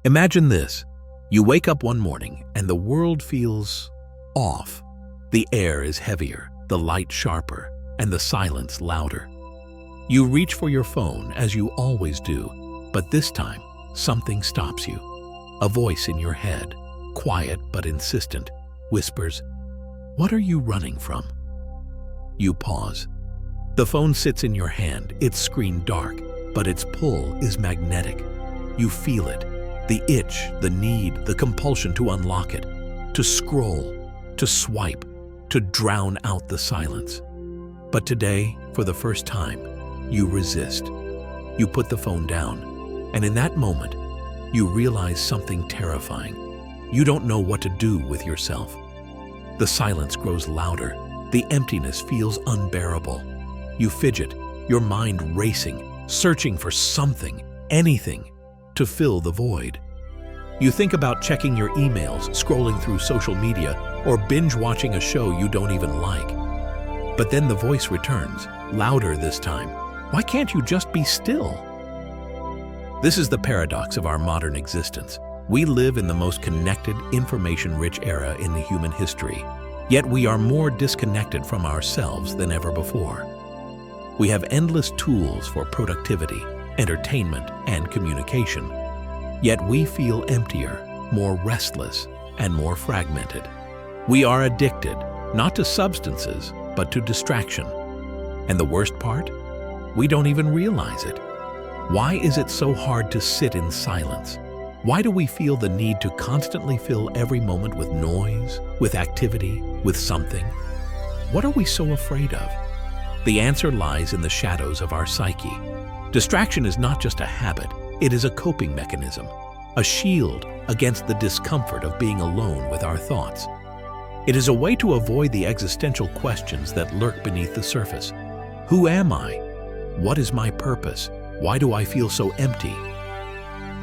Imagine this. You wake up one morning and the world feels off. The air is heavier, the light sharper, and the silence louder. You reach for your phone as you always do, but this time, something stops you. A voice in your head, quiet but insistent, whispers, "What are you running from?" You pause. The phone sits in your hand, its screen dark, but its pull is magnetic. You feel it, the itch, the need, the compulsion to unlock it, to scroll, to swipe, to drown out the silence. But today, for the first time, you resist. You put the phone down, and in that moment, you realize something terrifying. You don't know what to do with yourself. The silence grows louder. The emptiness feels unbearable. You fidget, your mind racing, searching for something, anything, to fill the void. You think about checking your emails, scrolling through social media, or binge-watching a show you don't even like. But then the voice returns, louder this time. Why can't you just be still? This is the paradox of our modern existence. We live in the most connected, information-rich era in the human history, yet we are more disconnected from ourselves than ever before. We have endless tools for productivity, entertainment, and communication, yet we feel emptier, more restless, and more fragmented. We are addicted, not to substances, but to distraction. And the worst part? We don't even realize it. Why is it so hard to sit in silence? Why do we feel the need to constantly fill every moment with noise, with activity, with something? What are we so afraid of? The answer lies in the shadows of our psyche. Distraction is not just a habit, it is a coping mechanism, a shield against the discomfort of being alone with our thoughts. It is a way to avoid the existential questions that lurk beneath the surface. Who am I? What is my purpose? Why do I feel so empty?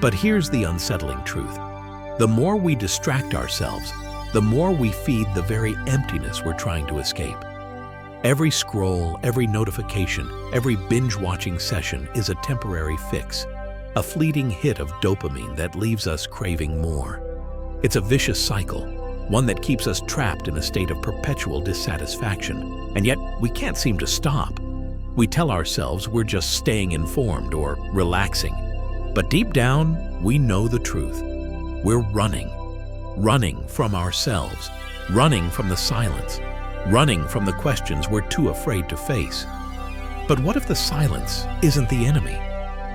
But here's the unsettling truth. The more we distract ourselves, the more we feed the very emptiness we're trying to escape. Every scroll, every notification, every binge-watching session is a temporary fix, a fleeting hit of dopamine that leaves us craving more. It's a vicious cycle, one that keeps us trapped in a state of perpetual dissatisfaction, and yet we can't seem to stop. We tell ourselves we're just staying informed or relaxing, but deep down, we know the truth. We're running from ourselves, running from the silence, running from the questions we're too afraid to face. But what if the silence isn't the enemy?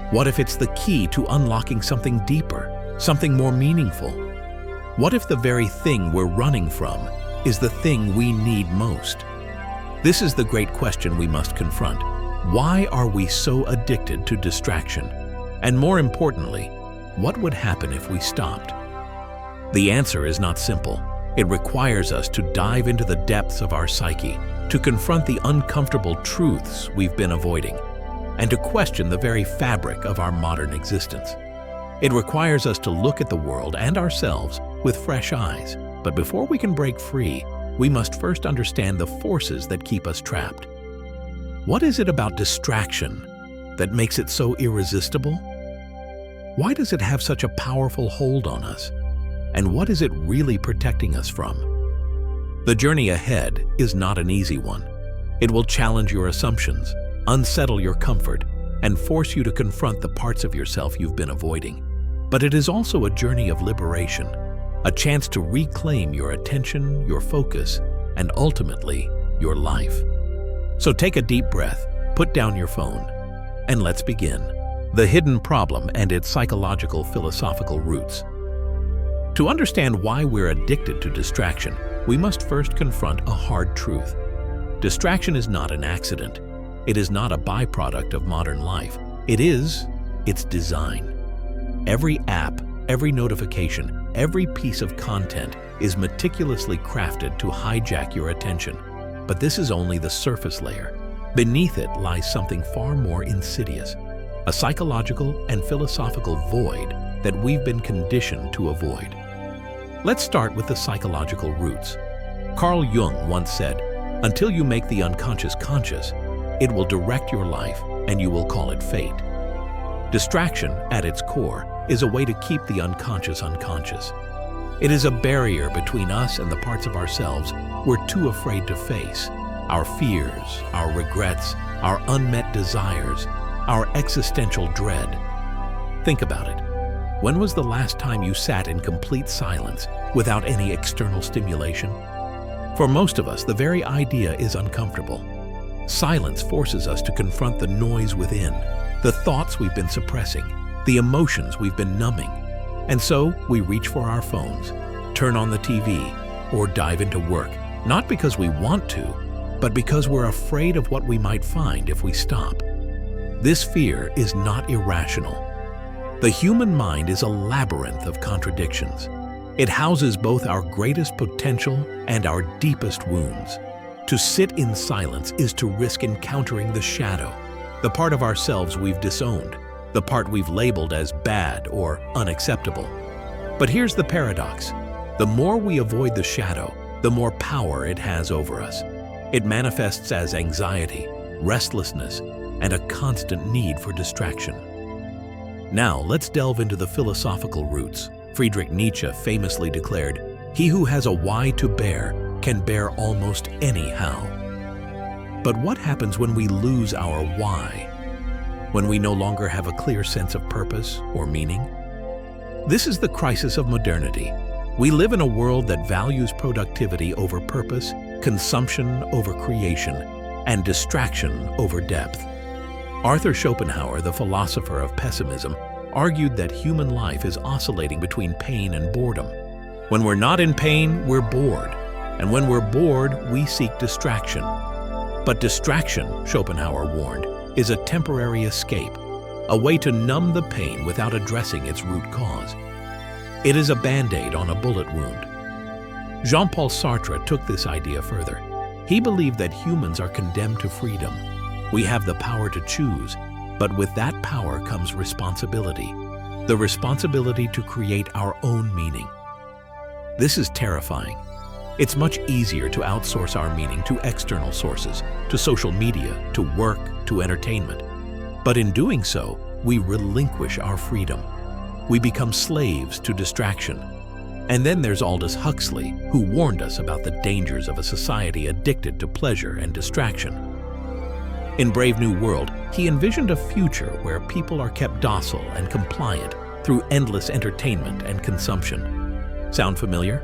What if it's the key to unlocking something deeper, something more meaningful? What if the very thing we're running from is the thing we need most? This is the great question we must confront. Why are we so addicted to distraction? And more importantly, what would happen if we stopped? The answer is not simple. It requires us to dive into the depths of our psyche, to confront the uncomfortable truths we've been avoiding, and to question the very fabric of our modern existence. It requires us to look at the world and ourselves with fresh eyes. But before we can break free, we must first understand the forces that keep us trapped. What is it about distraction that makes it so irresistible? Why does it have such a powerful hold on us? And what is it really protecting us from? The journey ahead is not an easy one. It will challenge your assumptions, unsettle your comfort, and force you to confront the parts of yourself you've been avoiding. But it is also a journey of liberation, a chance to reclaim your attention, your focus, and ultimately, your life. So take a deep breath, put down your phone, and let's begin. The hidden problem and its psychological, philosophical roots. To understand why we're addicted to distraction, we must first confront a hard truth. Distraction is not an accident. It is not a byproduct of modern life. It's design. Every app, every notification, every piece of content is meticulously crafted to hijack your attention. But this is only the surface layer. Beneath it lies something far more insidious, a psychological and philosophical void that we've been conditioned to avoid. Let's start with the psychological roots. Carl Jung once said, "Until you make the unconscious conscious, it will direct your life and you will call it fate." Distraction, at its core, is a way to keep the unconscious unconscious. It is a barrier between us and the parts of ourselves we're too afraid to face. Our fears, our regrets, our unmet desires, our existential dread. Think about it. When was the last time you sat in complete silence without any external stimulation? For most of us, the very idea is uncomfortable. Silence forces us to confront the noise within, the thoughts we've been suppressing, the emotions we've been numbing. And so we reach for our phones, turn on the TV, or dive into work, not because we want to, but because we're afraid of what we might find if we stop. This fear is not irrational. The human mind is a labyrinth of contradictions. It houses both our greatest potential and our deepest wounds. To sit in silence is to risk encountering the shadow, the part of ourselves we've disowned, the part we've labeled as bad or unacceptable. But here's the paradox. The more we avoid the shadow, the more power it has over us. It manifests as anxiety, restlessness, and a constant need for distraction. Now, let's delve into the philosophical roots. Friedrich Nietzsche famously declared, "He who has a why to bear can bear almost any how." But what happens when we lose our why? When we no longer have a clear sense of purpose or meaning? This is the crisis of modernity. We live in a world that values productivity over purpose, consumption over creation, and distraction over depth. Arthur Schopenhauer, the philosopher of pessimism, argued that human life is oscillating between pain and boredom. When we're not in pain, we're bored. And when we're bored, we seek distraction. But distraction, Schopenhauer warned, is a temporary escape, a way to numb the pain without addressing its root cause. It is a band-aid on a bullet wound. Jean-Paul Sartre took this idea further. He believed that humans are condemned to freedom. We have the power to choose, but with that power comes responsibility. The responsibility to create our own meaning. This is terrifying. It's much easier to outsource our meaning to external sources, to social media, to work, to entertainment. But in doing so, we relinquish our freedom. We become slaves to distraction. And then there's Aldous Huxley, who warned us about the dangers of a society addicted to pleasure and distraction. In Brave New World, he envisioned a future where people are kept docile and compliant through endless entertainment and consumption. Sound familiar?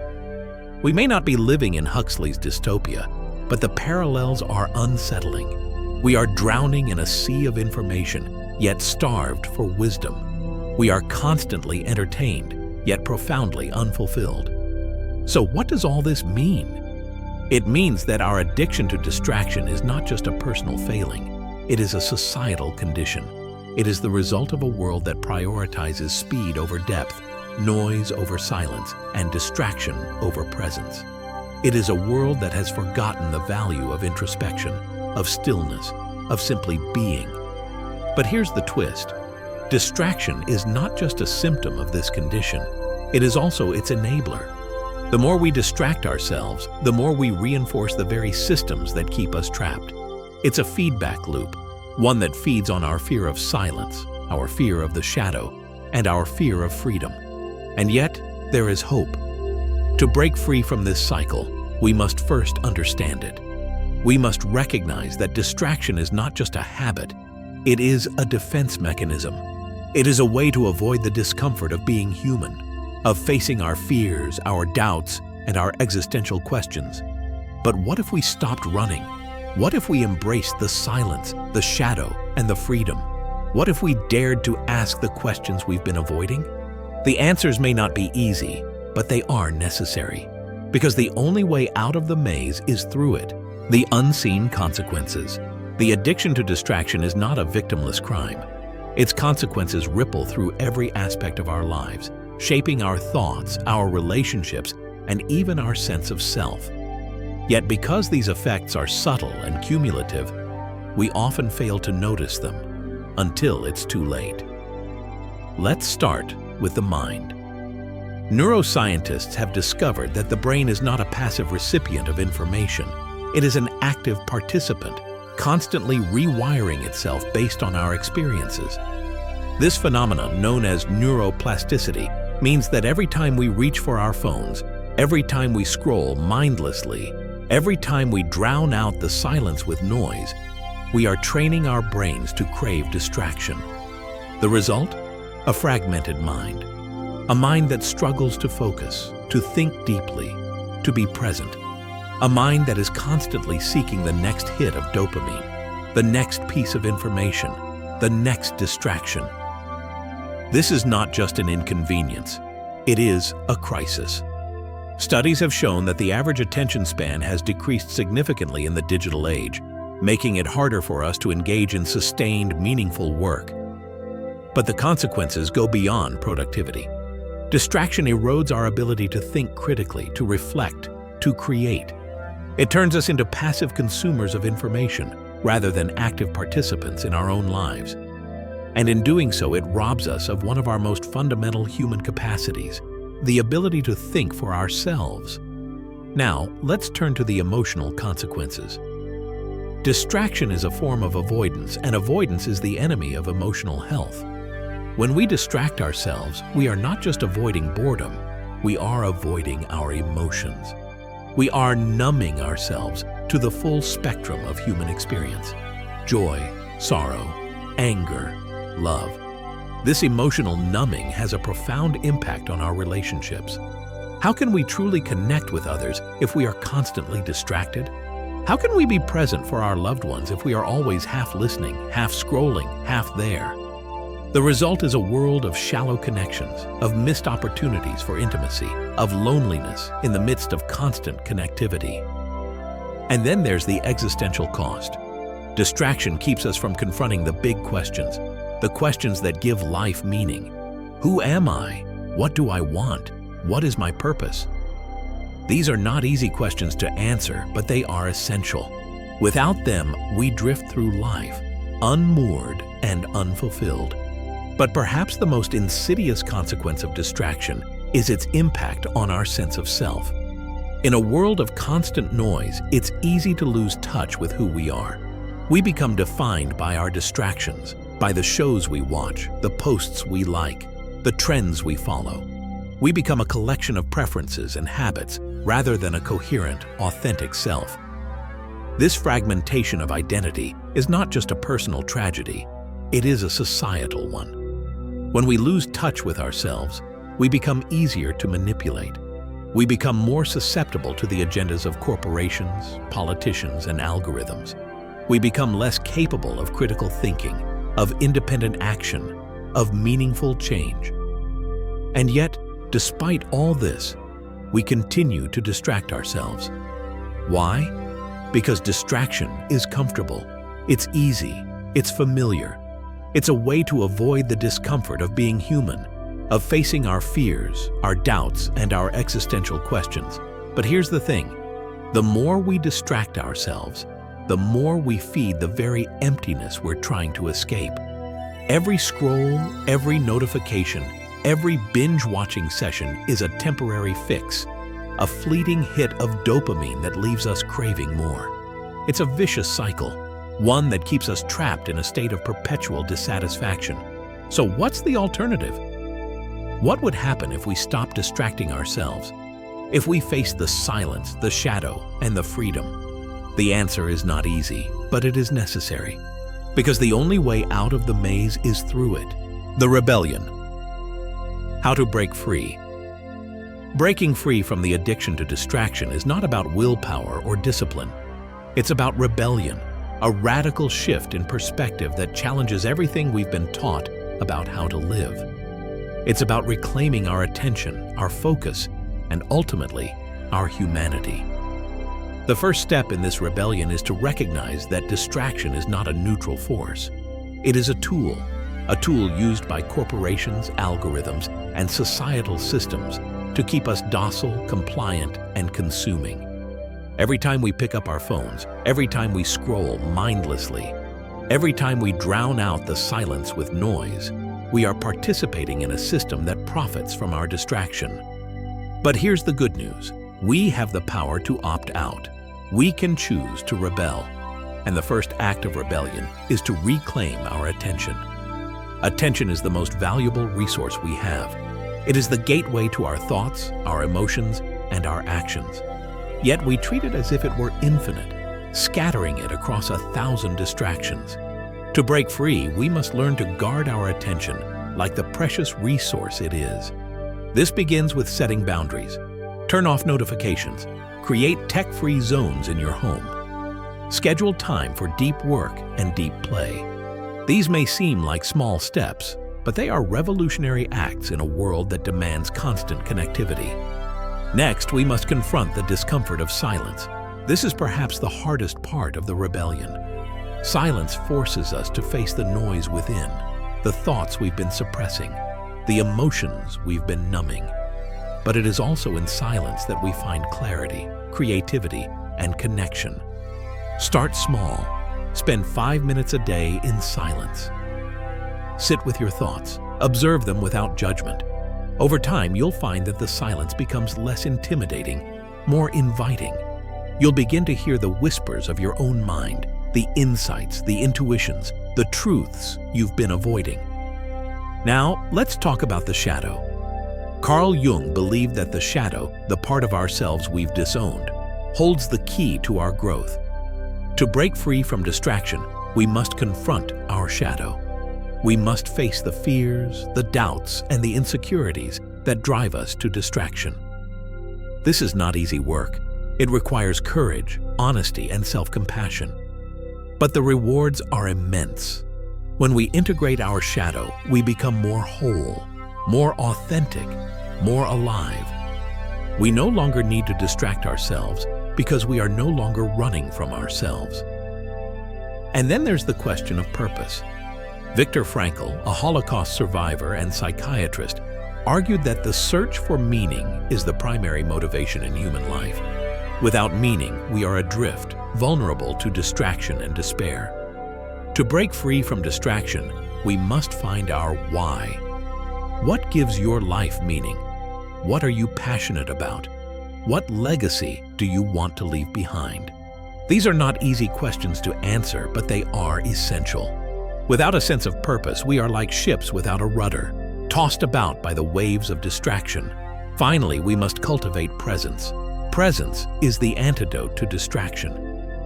We may not be living in Huxley's dystopia, but the parallels are unsettling. We are drowning in a sea of information, yet starved for wisdom. We are constantly entertained, yet profoundly unfulfilled. So what does all this mean? It means that our addiction to distraction is not just a personal failing, it is a societal condition. It is the result of a world that prioritizes speed over depth, noise over silence, and distraction over presence. It is a world that has forgotten the value of introspection, of stillness, of simply being. But here's the twist. Distraction is not just a symptom of this condition, it is also its enabler. The more we distract ourselves, the more we reinforce the very systems that keep us trapped. It's a feedback loop, one that feeds on our fear of silence, our fear of the shadow, and our fear of freedom. And yet, there is hope. To break free from this cycle, we must first understand it. We must recognize that distraction is not just a habit, it is a defense mechanism. It is a way to avoid the discomfort of being human, of facing our fears, our doubts, and our existential questions. But what if we stopped running? What if we embraced the silence, the shadow, and the freedom? What if we dared to ask the questions we've been avoiding? The answers may not be easy, but they are necessary. Because the only way out of the maze is through it. The unseen consequences. The addiction to distraction is not a victimless crime. Its consequences ripple through every aspect of our lives, shaping our thoughts, our relationships, and even our sense of self. Yet because these effects are subtle and cumulative, we often fail to notice them until it's too late. Let's start with the mind. Neuroscientists have discovered that the brain is not a passive recipient of information. It is an active participant, constantly rewiring itself based on our experiences. This phenomenon, known as neuroplasticity, means that every time we reach for our phones, every time we scroll mindlessly, every time we drown out the silence with noise, we are training our brains to crave distraction. The result? A fragmented mind. A mind that struggles to focus, to think deeply, to be present. A mind that is constantly seeking the next hit of dopamine, the next piece of information, the next distraction. This is not just an inconvenience, it is a crisis. Studies have shown that the average attention span has decreased significantly in the digital age, making it harder for us to engage in sustained, meaningful work. But the consequences go beyond productivity. Distraction erodes our ability to think critically, to reflect, to create. It turns us into passive consumers of information rather than active participants in our own lives. And in doing so, it robs us of one of our most fundamental human capacities, the ability to think for ourselves. Now, let's turn to the emotional consequences. Distraction is a form of avoidance, and avoidance is the enemy of emotional health. When we distract ourselves, we are not just avoiding boredom, we are avoiding our emotions. We are numbing ourselves to the full spectrum of human experience: joy, sorrow, anger, love. This emotional numbing has a profound impact on our relationships. How can we truly connect with others if we are constantly distracted? How can we be present for our loved ones if we are always half listening, half scrolling, half there? The result is a world of shallow connections, of missed opportunities for intimacy, of loneliness in the midst of constant connectivity. And then there's the existential cost. Distraction keeps us from confronting the big questions, the questions that give life meaning. Who am I? What do I want? What is my purpose? These are not easy questions to answer, but they are essential. Without them, we drift through life, unmoored and unfulfilled. But perhaps the most insidious consequence of distraction is its impact on our sense of self. In a world of constant noise, it's easy to lose touch with who we are. We become defined by our distractions, by the shows we watch, the posts we like, the trends we follow. We become a collection of preferences and habits rather than a coherent, authentic self. This fragmentation of identity is not just a personal tragedy, it is a societal one. When we lose touch with ourselves, we become easier to manipulate. We become more susceptible to the agendas of corporations, politicians, and algorithms. We become less capable of critical thinking, of independent action, of meaningful change. And yet, despite all this, we continue to distract ourselves. Why? Because distraction is comfortable, it's easy, it's familiar. It's a way to avoid the discomfort of being human, of facing our fears, our doubts, and our existential questions. But here's the thing: the more we distract ourselves, the more we feed the very emptiness we're trying to escape. Every scroll, every notification, every binge-watching session is a temporary fix, a fleeting hit of dopamine that leaves us craving more. It's a vicious cycle, one that keeps us trapped in a state of perpetual dissatisfaction. So what's the alternative? What would happen if we stopped distracting ourselves? If we faced the silence, the shadow, and the freedom? The answer is not easy, but it is necessary. Because the only way out of the maze is through it. The rebellion. How to break free. Breaking free from the addiction to distraction is not about willpower or discipline. It's about rebellion, a radical shift in perspective that challenges everything we've been taught about how to live. It's about reclaiming our attention, our focus, and ultimately, our humanity. The first step in this rebellion is to recognize that distraction is not a neutral force. It is a tool used by corporations, algorithms, and societal systems to keep us docile, compliant, and consuming. Every time we pick up our phones, every time we scroll mindlessly, every time we drown out the silence with noise, we are participating in a system that profits from our distraction. But here's the good news. We have the power to opt out. We can choose to rebel. And the first act of rebellion is to reclaim our attention. Attention is the most valuable resource we have. It is the gateway to our thoughts, our emotions, and our actions. Yet we treat it as if it were infinite, scattering it across 1,000 distractions. To break free, we must learn to guard our attention like the precious resource it is. This begins with setting boundaries. Turn off notifications. Create tech-free zones in your home. Schedule time for deep work and deep play. These may seem like small steps, but they are revolutionary acts in a world that demands constant connectivity. Next, we must confront the discomfort of silence. This is perhaps the hardest part of the rebellion. Silence forces us to face the noise within, the thoughts we've been suppressing, the emotions we've been numbing. But it is also in silence that we find clarity, creativity, and connection. Start small. Spend 5 minutes a day in silence. Sit with your thoughts. Observe them without judgment. Over time, you'll find that the silence becomes less intimidating, more inviting. You'll begin to hear the whispers of your own mind, the insights, the intuitions, the truths you've been avoiding. Now, let's talk about the shadow. Carl Jung believed that the shadow, the part of ourselves we've disowned, holds the key to our growth. To break free from distraction, we must confront our shadow. We must face the fears, the doubts, and the insecurities that drive us to distraction. This is not easy work. It requires courage, honesty, and self-compassion. But the rewards are immense. When we integrate our shadow, we become more whole, more authentic, more alive. We no longer need to distract ourselves because we are no longer running from ourselves. And then there's the question of purpose. Viktor Frankl, a Holocaust survivor and psychiatrist, argued that the search for meaning is the primary motivation in human life. Without meaning, we are adrift, vulnerable to distraction and despair. To break free from distraction, we must find our why. What gives your life meaning? What are you passionate about? What legacy do you want to leave behind? These are not easy questions to answer, but they are essential. Without a sense of purpose, we are like ships without a rudder, tossed about by the waves of distraction. Finally, we must cultivate presence. Presence is the antidote to distraction.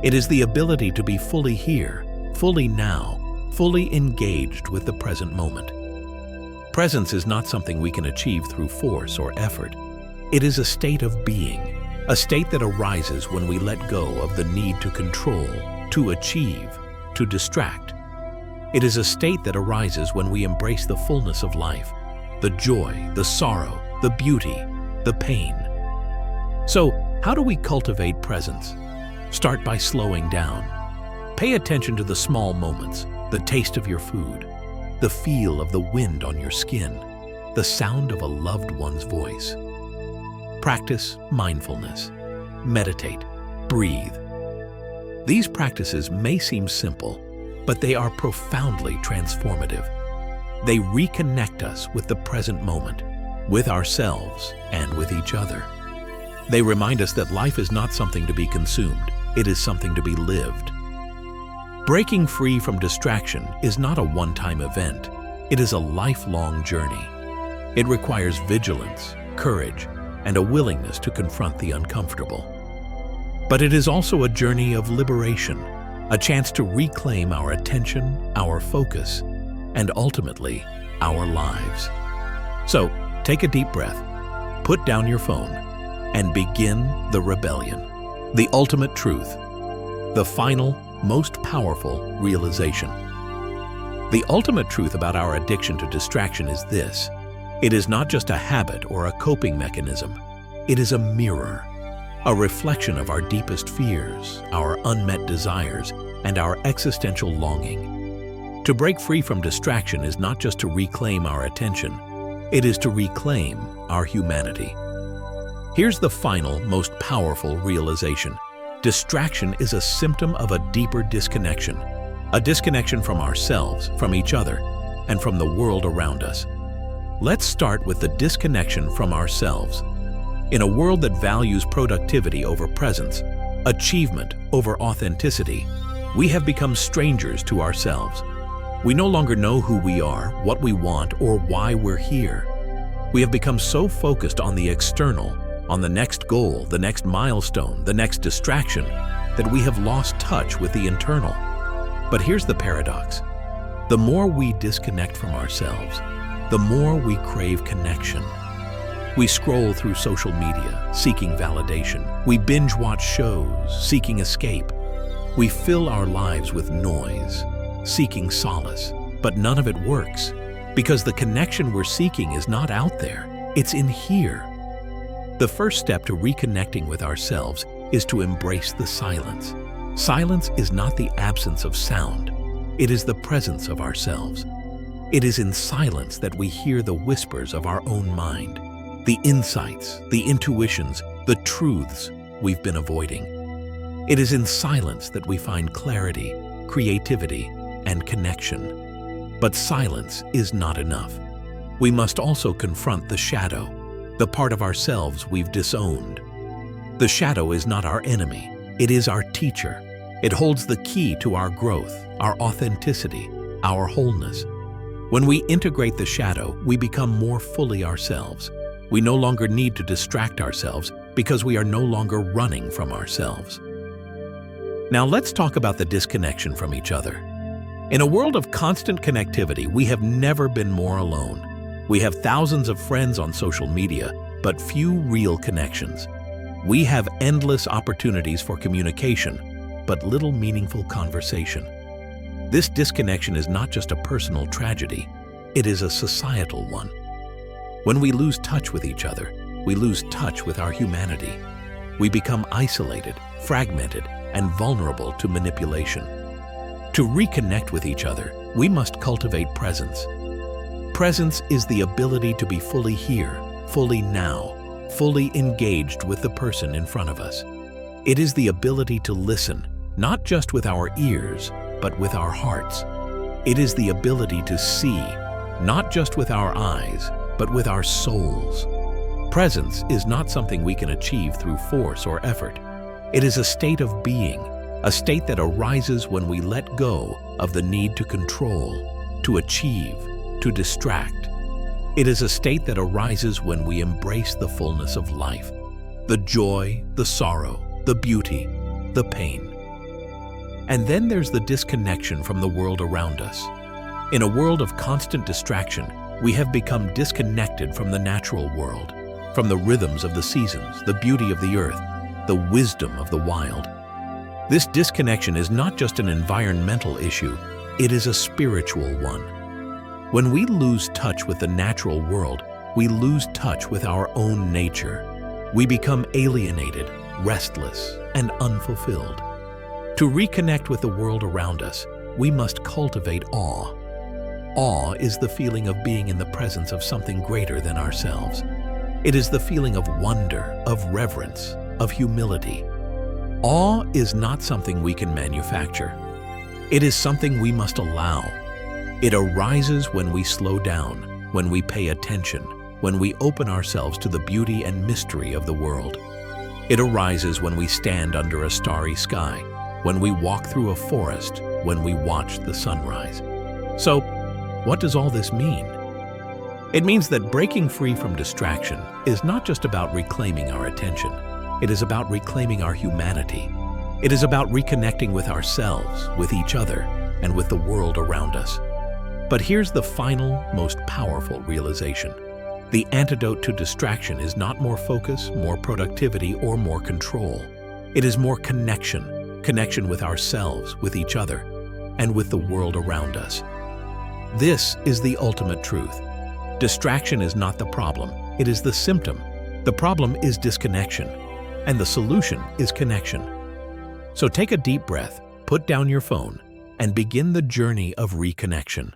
It is the ability to be fully here, fully now, fully engaged with the present moment. Presence is not something we can achieve through force or effort. It is a state of being, a state that arises when we let go of the need to control, to achieve, to distract. It is a state that arises when we embrace the fullness of life, the joy, the sorrow, the beauty, the pain. So, how do we cultivate presence? Start by slowing down. Pay attention to the small moments, the taste of your food, the feel of the wind on your skin, the sound of a loved one's voice. Practice mindfulness. Meditate. Breathe. These practices may seem simple, but they are profoundly transformative. They reconnect us with the present moment, with ourselves, and with each other. They remind us that life is not something to be consumed, it is something to be lived. Breaking free from distraction is not a one-time event, it is a lifelong journey. It requires vigilance, courage, and a willingness to confront the uncomfortable. But it is also a journey of liberation, a chance to reclaim our attention, our focus, and ultimately, our lives. So, take a deep breath, put down your phone, and begin the rebellion. The ultimate truth, the final, most powerful realization. The ultimate truth about our addiction to distraction is this: it is not just a habit or a coping mechanism. It is a mirror, a reflection of our deepest fears, our unmet desires, and our existential longing. To break free from distraction is not just to reclaim our attention, it is to reclaim our humanity. Here's the final, most powerful realization. Distraction is a symptom of a deeper disconnection, a disconnection from ourselves, from each other, and from the world around us. Let's start with the disconnection from ourselves. In a world that values productivity over presence, achievement over authenticity, we have become strangers to ourselves. We no longer know who we are, what we want, or why we're here. We have become so focused on the external, on the next goal, the next milestone, the next distraction, that we have lost touch with the internal. But here's the paradox. The more we disconnect from ourselves, the more we crave connection. We scroll through social media, seeking validation. We binge-watch shows, seeking escape. We fill our lives with noise, seeking solace. But none of it works, because the connection we're seeking is not out there, it's in here. The first step to reconnecting with ourselves is to embrace the silence. Silence is not the absence of sound, it is the presence of ourselves. It is in silence that we hear the whispers of our own mind, the insights, the intuitions, the truths we've been avoiding. It is in silence that we find clarity, creativity, and connection. But silence is not enough. We must also confront the shadow, the part of ourselves we've disowned. The shadow is not our enemy, it is our teacher. It holds the key to our growth, our authenticity, our wholeness. When we integrate the shadow, we become more fully ourselves. We no longer need to distract ourselves because we are no longer running from ourselves. Now let's talk about the disconnection from each other. In a world of constant connectivity, we have never been more alone. We have thousands of friends on social media, but few real connections. We have endless opportunities for communication, but little meaningful conversation. This disconnection is not just a personal tragedy, it is a societal one. When we lose touch with each other, we lose touch with our humanity. We become isolated, fragmented, and vulnerable to manipulation. To reconnect with each other, we must cultivate presence. Presence is the ability to be fully here, fully now, fully engaged with the person in front of us. It is the ability to listen, not just with our ears, but with our hearts. It is the ability to see, not just with our eyes, but with our souls. Presence is not something we can achieve through force or effort. It is a state of being, a state that arises when we let go of the need to control, to achieve, to distract. It is a state that arises when we embrace the fullness of life, the joy, the sorrow, the beauty, the pain. And then there's the disconnection from the world around us. In a world of constant distraction, we have become disconnected from the natural world, from the rhythms of the seasons, the beauty of the earth, the wisdom of the wild. This disconnection is not just an environmental issue, it is a spiritual one. When we lose touch with the natural world, we lose touch with our own nature. We become alienated, restless, and unfulfilled. To reconnect with the world around us, we must cultivate awe. Awe is the feeling of being in the presence of something greater than ourselves. It is the feeling of wonder, of reverence, of humility. Awe is not something we can manufacture. It is something we must allow. It arises when we slow down, when we pay attention, when we open ourselves to the beauty and mystery of the world. It arises when we stand under a starry sky, when we walk through a forest, when we watch the sunrise. So, what does all this mean? It means that breaking free from distraction is not just about reclaiming our attention. It is about reclaiming our humanity. It is about reconnecting with ourselves, with each other, and with the world around us. But here's the final, most powerful realization. The antidote to distraction is not more focus, more productivity, or more control. It is more connection, connection with ourselves, with each other, and with the world around us. This is the ultimate truth. Distraction is not the problem, it is the symptom. The problem is disconnection, and the solution is connection. So take a deep breath, put down your phone, and begin the journey of reconnection.